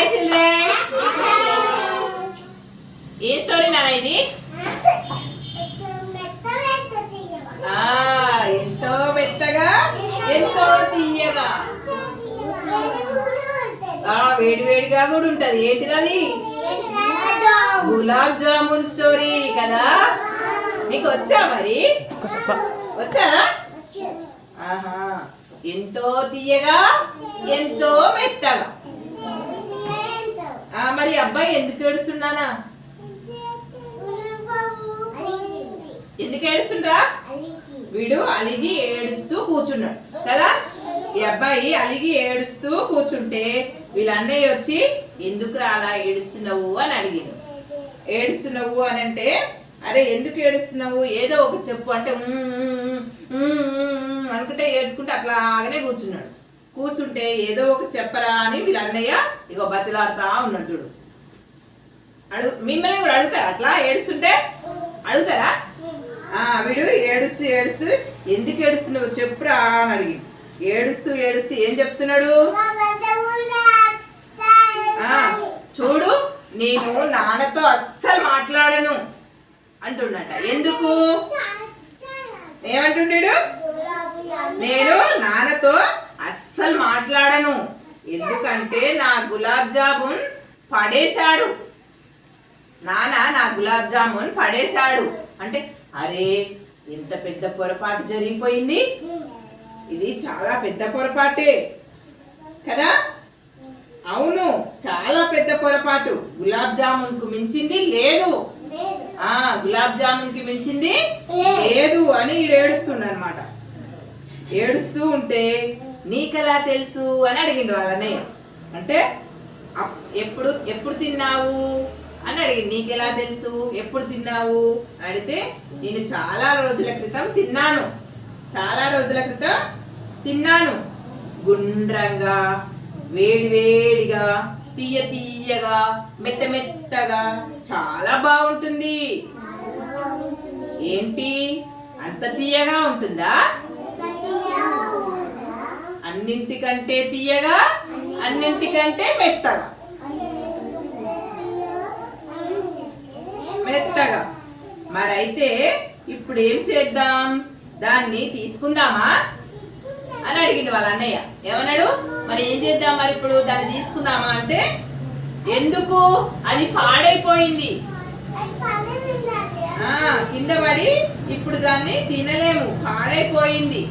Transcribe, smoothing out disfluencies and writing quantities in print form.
Hi children. ఏ story నాన్న ఇది? ఎంతో మెత్తగా ఎంతో తీయగా వేడి వేడిగా కూడా ఉంటది. ఏంటిది అది? గులాబ్ జామున్ స్టోరీ కదా. నీకు వచ్చా మరి? వచ్చారా? ఆహా. ఎంతో తీయగా ఎంతో మెత్తగా. మరి అబ్బాయి ఎందుకు ఏడుస్తున్నానా? ఎందుకు ఏడుస్తుండ్రా? వీడు అలిగి ఏడుస్తూ కూర్చున్నాడు కదా. ఈ అబ్బాయి అలిగి ఏడుస్తూ కూర్చుంటే వీళ్ళ అన్నయ్య వచ్చి ఎందుకు అలా ఏడుస్తున్నావు అని అడిగింది. ఏడుస్తున్నావు అని అంటే, అరే ఎందుకు ఏడుస్తున్నావు, ఏదో ఒకటి చెప్పు అంటే అనుకుంటే ఏడ్చుకుంటే అట్లాగనే కూర్చున్నాడు. కూర్చుంటే ఏదో ఒకటి చెప్పరా అని వీళ్ళ అన్నయ్య ఇగో బతిలాడుతా ఉన్నాడు. చూడు, మిమ్మల్ని కూడా అడుగుతారా? అట్లా ఏడుస్తుంటే అడుగుతారా? వీడు ఏడుస్తూ ఏడుస్తూ ఎందుకు ఏడుస్తున్నావు చెప్పురా అని అడిగింది. ఏడుస్తూ ఏడుస్తూ ఏం చెప్తున్నాడు? చూడు, నేను నాన్నతో అస్సలు మాట్లాడను అంటున్నట. ఎందుకు? ఏమంటుండేడు? నేను నాన్నతో అస్సలు మాట్లాడను, ఎందుకంటే నా గులాబ్ జామున్ పడేశాడు. నాన్న నా గులాబ్ జామున్ పడేశాడు అంటే, అరే ఎంత పెద్ద పొరపాటు జరిగిపోయింది. ఇది చాలా పెద్ద పొరపాటే కదా. అవును, చాలా పెద్ద పొరపాటు. గులాబ్ జామున్ కు మించింది లేదు. గులాబ్ జామున్ కి మించింది లేదు అని ఏడుస్తుండ అనమాట. ఏడుస్తూ ఉంటే నీకెలా తెలుసు అని అడిగిండు వాళ్ళనే. అంటే ఎప్పుడు ఎప్పుడు తిన్నావు అని అడిగింది. నీకెలా తెలుసు, ఎప్పుడు తిన్నావు అడిగితే, నేను చాలా రోజుల క్రితం తిన్నాను, చాలా రోజుల క్రితం తిన్నాను. గుండ్రంగా వేడి వేడిగా తీయ తీయగా మెత్త మెత్తగా చాలా బాగుంటుంది. ఏంటి అంత తీయగా ఉంటుందా? అన్నింటికంటే తీయగా, అన్నింటికంటే మెత్తగా. మెత్తగా. మరైతే ఇప్పుడు ఏం చేద్దాం? దాన్ని తీసుకుందామా అని అడిగిండు వాళ్ళ అన్నయ్య. ఏమన్నాడు? మరి ఏం చేద్దాం మరి ఇప్పుడు దాన్ని తీసుకుందామా అంటే, ఎందుకు? అది పాడైపోయింది, కింద పడి ఇప్పుడు దాన్ని తినలేము, పాడైపోయింది.